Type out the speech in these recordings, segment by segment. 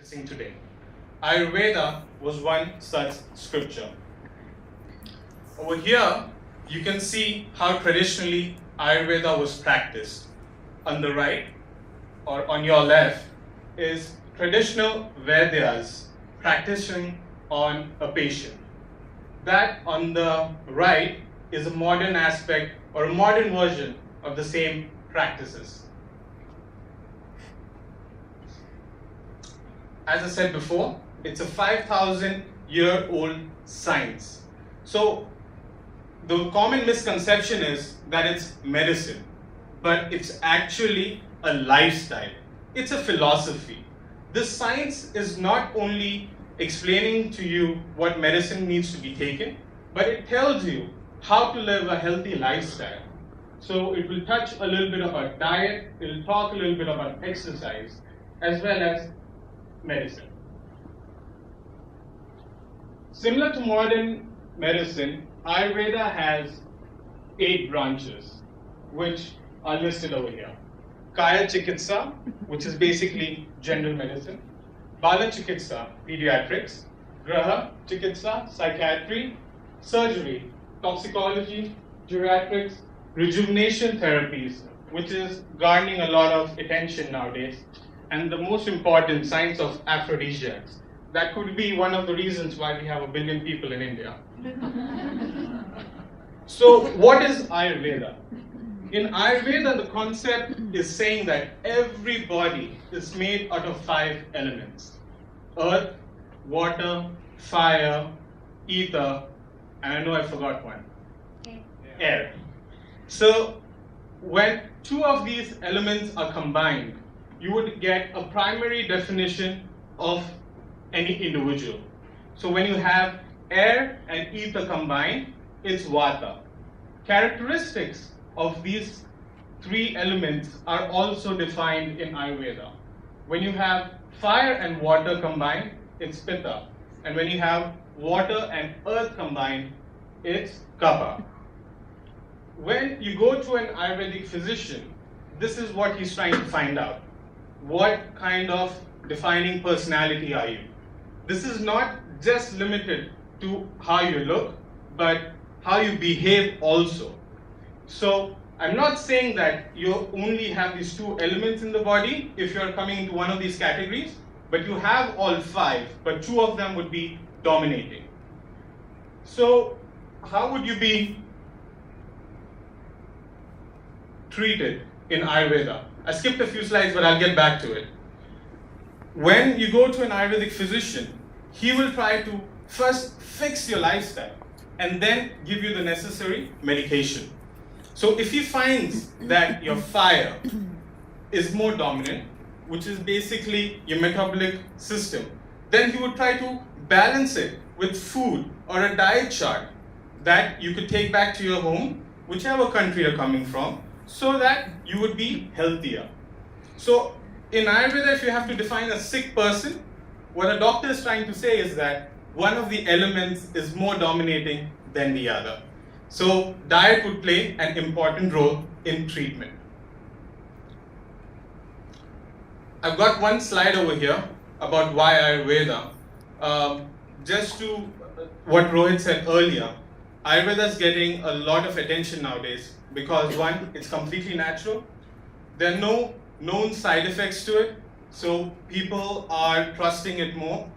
practicing today. Ayurveda was one such scripture. Over here, you can see how traditionally Ayurveda was practiced. On the right, or on your left, is traditional Vedas practicing on a patient. That on the right is a modern aspect or a modern version of the same practices. As I said before, it's a 5,000-year-old science. So the common misconception is that it's medicine, but it's actually a lifestyle. It's a philosophy. This science is not only explaining to you what medicine needs to be taken, but it tells you how to live a healthy lifestyle. So it will touch a little bit about diet, it will talk a little bit about exercise, as well as medicine. Similar to modern medicine, Ayurveda has 8 branches, which are listed over here. Kaya Chikitsa, which is basically general medicine. Bala Chikitsa, pediatrics. Graha Chikitsa, psychiatry. Surgery, toxicology, geriatrics. Rejuvenation therapies, which is garnering a lot of attention nowadays. And the most important, science of aphrodisiacs. That could be one of the reasons why we have 1 billion people in India. So what is Ayurveda? In Ayurveda, the concept is saying that every body is made out of 5 elements: earth, water, fire, ether, and I know I forgot one, air. So when 2 of these elements are combined, you would get a primary definition of any individual. So when you have air and ether combined, it's vata. Characteristics of these 3 elements are also defined in Ayurveda. When you have fire and water combined, it's pitta. And when you have water and earth combined, it's kapha. When you go to an Ayurvedic physician, this is what he's trying to find out. What kind of defining personality are you? This is not just limited to how you look, but how you behave also. So I'm not saying that you only have these 2 elements in the body if you're coming into one of these categories, but you have all 5, but 2 of them would be dominating. So how would you be treated in Ayurveda? I skipped a few slides, but I'll get back to it. When you go to an Ayurvedic physician, he will try to first fix your lifestyle and then give you the necessary medication. So if he finds that your fire is more dominant, which is basically your metabolic system, then he would try to balance it with food or a diet chart that you could take back to your home, whichever country you're coming from, so that you would be healthier. So in Ayurveda, if you have to define a sick person, what a doctor is trying to say is that one of the elements is more dominating than the other. So diet would play an important role in treatment. I've got one slide over here about why Ayurveda. Just to what Rohit said earlier, Ayurveda is getting a lot of attention nowadays because 1, it's completely natural. There are no known side effects to it, so people are trusting it more.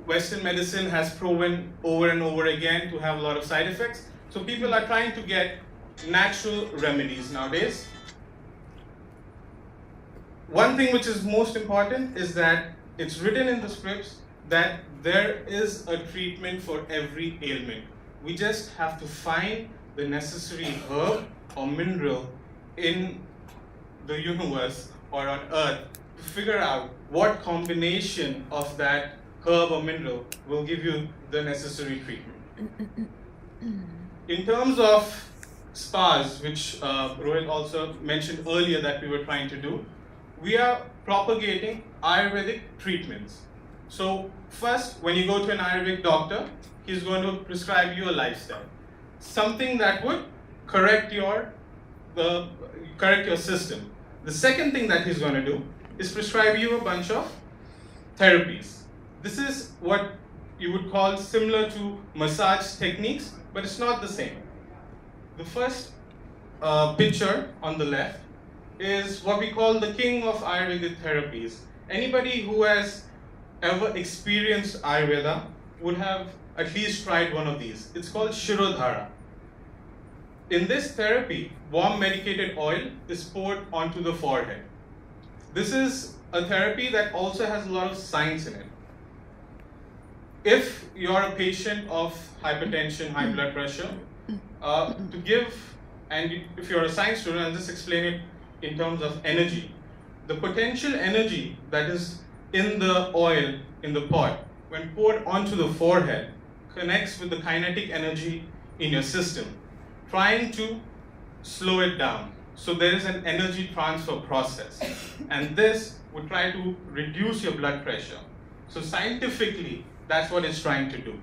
Western medicine has proven over and over again to have a lot of side effects, so people are trying to get natural remedies nowadays. One thing which is most important is that it's written in the scripts that there is a treatment for every ailment. We just have to find the necessary herb or mineral in the universe or on earth to figure out what combination of that herb or mineral will give you the necessary treatment. In terms of spas, which Rohit also mentioned earlier that we were trying to do, we are propagating Ayurvedic treatments. So first, when you go to an Ayurvedic doctor, he's going to prescribe you a lifestyle, something that would correct your system. The second thing that he's going to do is prescribe you a bunch of therapies. This is what you would call similar to massage techniques, but it's not the same. The first picture on the left is what we call the king of Ayurvedic therapies. Anybody who has ever experienced Ayurveda would have at least tried one of these. It's called Shirodhara. In this therapy, warm medicated oil is poured onto the forehead. This is a therapy that also has a lot of science in it. If you're a patient of hypertension, high blood pressure, to give, and if you're a science student, I'll just explain it in terms of energy. The potential energy that is in the oil in the pot, when poured onto the forehead, connects with the kinetic energy in your system, trying to slow it down. So there is an energy transfer process, and this would try to reduce your blood pressure. So scientifically, that's what it's trying to do.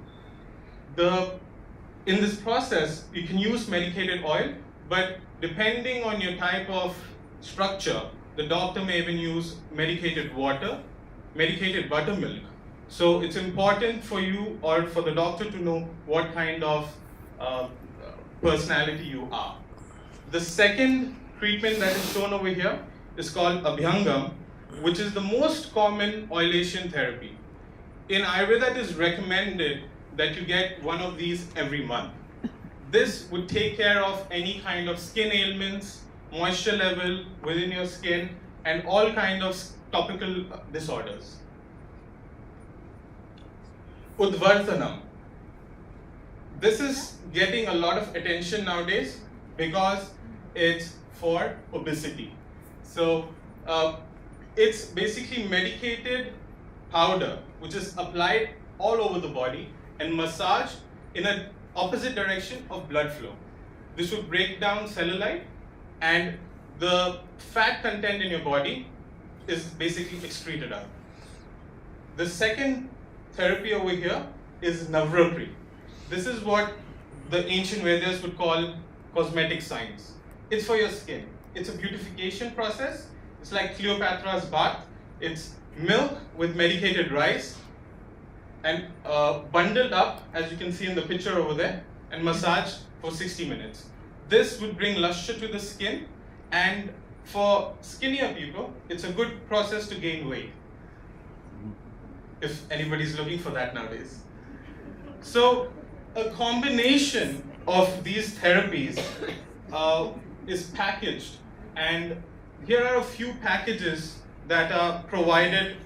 In this process, you can use medicated oil, but depending on your type of structure, the doctor may even use medicated water, medicated buttermilk. So it's important for you or for the doctor to know what kind of personality you are. The second treatment that is shown over here is called Abhyanga, which is the most common oilation therapy. In Ayurveda, it is recommended that you get one of these every month. This would take care of any kind of skin ailments, moisture level within your skin, and all kind of topical disorders. Udvartanam. This is getting a lot of attention nowadays because it's for obesity. So it's basically medicated powder which is applied all over the body and massaged in an opposite direction of blood flow. This would break down cellulite, and the fat content in your body is basically excreted out. The second therapy over here is Navratri. This is what the ancient Vedas would call cosmetic science. It's for your skin. It's a beautification process. It's like Cleopatra's bath. It's milk with medicated rice and bundled up, as you can see in the picture over there, and massaged for 60 minutes. This would bring luster to the skin, and for skinnier people, it's a good process to gain weight, if anybody's looking for that nowadays. So a combination of these therapies is packaged, and here are a few packages that are provided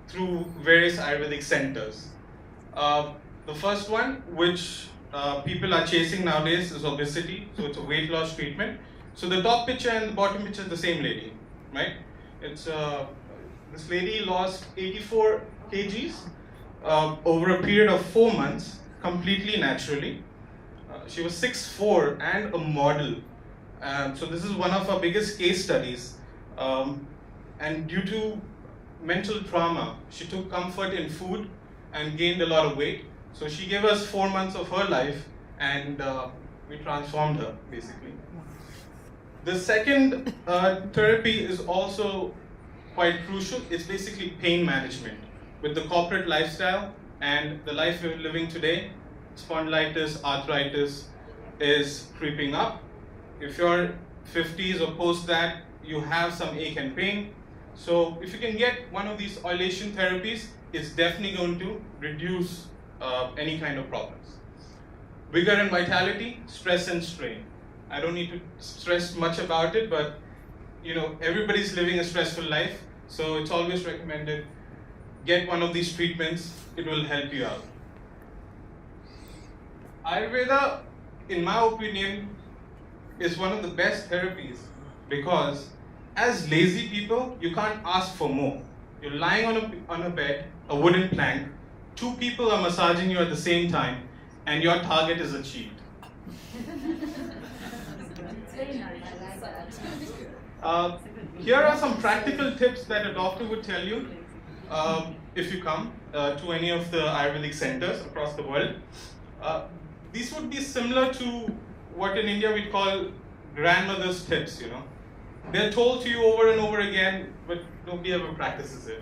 through various Ayurvedic centers. The first one, which people are chasing nowadays, is obesity. So it's a weight loss treatment. So the top picture and the bottom picture is the same lady, right? It's this lady lost 84 kgs over a period of 4 months, completely naturally. She was 6'4" and a model. So this is one of our biggest case studies. And due to mental trauma, she took comfort in food and gained a lot of weight. So she gave us 4 months of her life, and we transformed her, basically. The second therapy is also quite crucial. It's basically pain management. With the corporate lifestyle and the life we're living today, spondylitis, arthritis is creeping up. If you're 50s or post that, you have some ache and pain. So if you can get one of these oilation therapies, it's definitely going to reduce any kind of problems. Vigor and vitality, stress and strain. I don't need to stress much about it, but you know, everybody's living a stressful life, so it's always recommended, get one of these treatments, it will help you out. Ayurveda, in my opinion, is one of the best therapies because as lazy people, you can't ask for more. You're lying on a bed, a wooden plank, 2 people are massaging you at the same time, and your target is achieved. Here are some practical tips that a doctor would tell you if you come to any of the Ayurvedic centers across the world. These would be similar to what in India we call grandmother's tips, you know. They're told to you over and over again, but nobody ever practices it.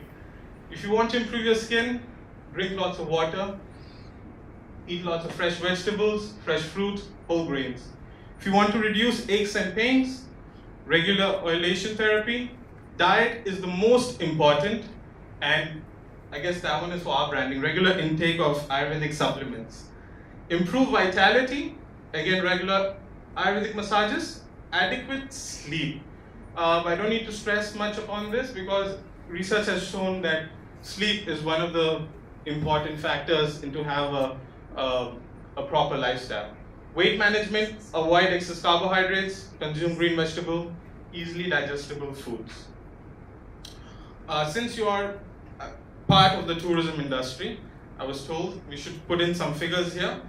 If you want to improve your skin, drink lots of water, eat lots of fresh vegetables, fresh fruit, whole grains. If you want to reduce aches and pains, regular oilation therapy, diet is the most important, and I guess that one is for our branding, regular intake of Ayurvedic supplements. Improve vitality, again regular Ayurvedic massages, adequate sleep. I don't need to stress much upon this because research has shown that sleep is one of the important factors into have a proper lifestyle. Weight management, avoid excess carbohydrates, consume green vegetable, easily digestible foods. Since you are part of the tourism industry, I was told we should put in some figures here.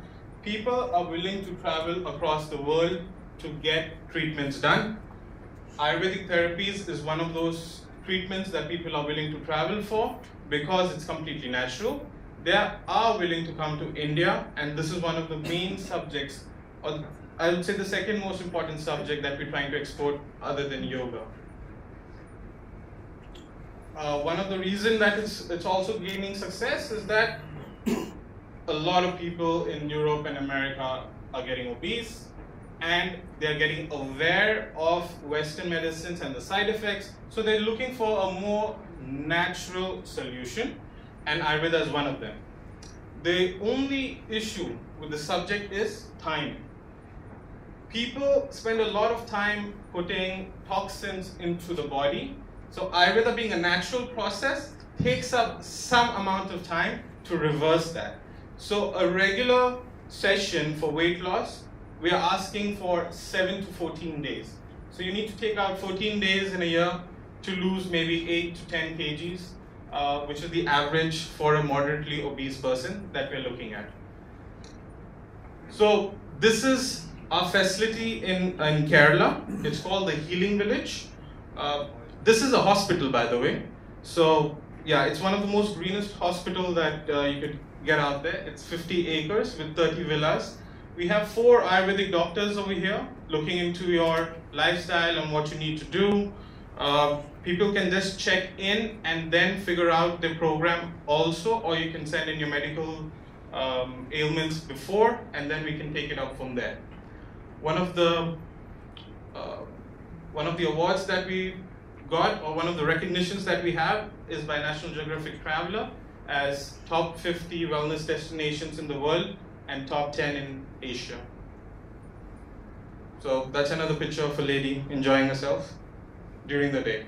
People are willing to travel across the world to get treatments done. Ayurvedic therapies is one of those treatments that people are willing to travel for because it's completely natural. They are willing to come to India, and this is one of the main subjects, or I would say the second most important subject that we're trying to export other than yoga. One of the reasons that it's also gaining success is that a lot of people in Europe and America are getting obese, and they're getting aware of Western medicines and the side effects, so they're looking for a more natural solution, and Ayurveda is one of them. The only issue with the subject is time. People spend a lot of time putting toxins into the body, so Ayurveda being a natural process takes up some amount of time to reverse that. So a regular session for weight loss, we are asking for 7 to 14 days. So you need to take out 14 days in a year to lose maybe 8 to 10 kgs, which is the average for a moderately obese person that we're looking at. So this is our facility in Kerala. It's called the Healing Village. This is a hospital, by the way. So yeah, it's one of the most greenest hospital that you could get out there. It's 50 acres with 30 villas. We have 4 Ayurvedic doctors over here looking into your lifestyle and what you need to do. People can just check in and then figure out the program also, or you can send in your medical ailments before, and then we can take it up from there. One of the awards that we got, or one of the recognitions that we have, is by National Geographic Traveler as top 50 wellness destinations in the world and top 10 in Asia. So that's another picture of a lady enjoying herself during the day.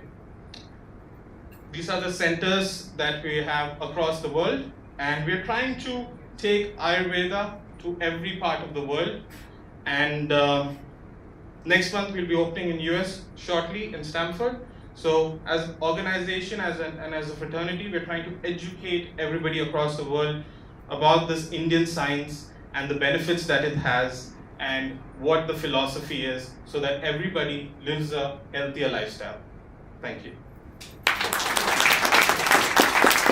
These are the centers that we have across the world, and we're trying to take Ayurveda to every part of the world. And next month we'll be opening in US shortly in Stamford. So as an organization and as a fraternity, we're trying to educate everybody across the world about this Indian science and the benefits that it has and what the philosophy is, so that everybody lives a healthier lifestyle. Thank you.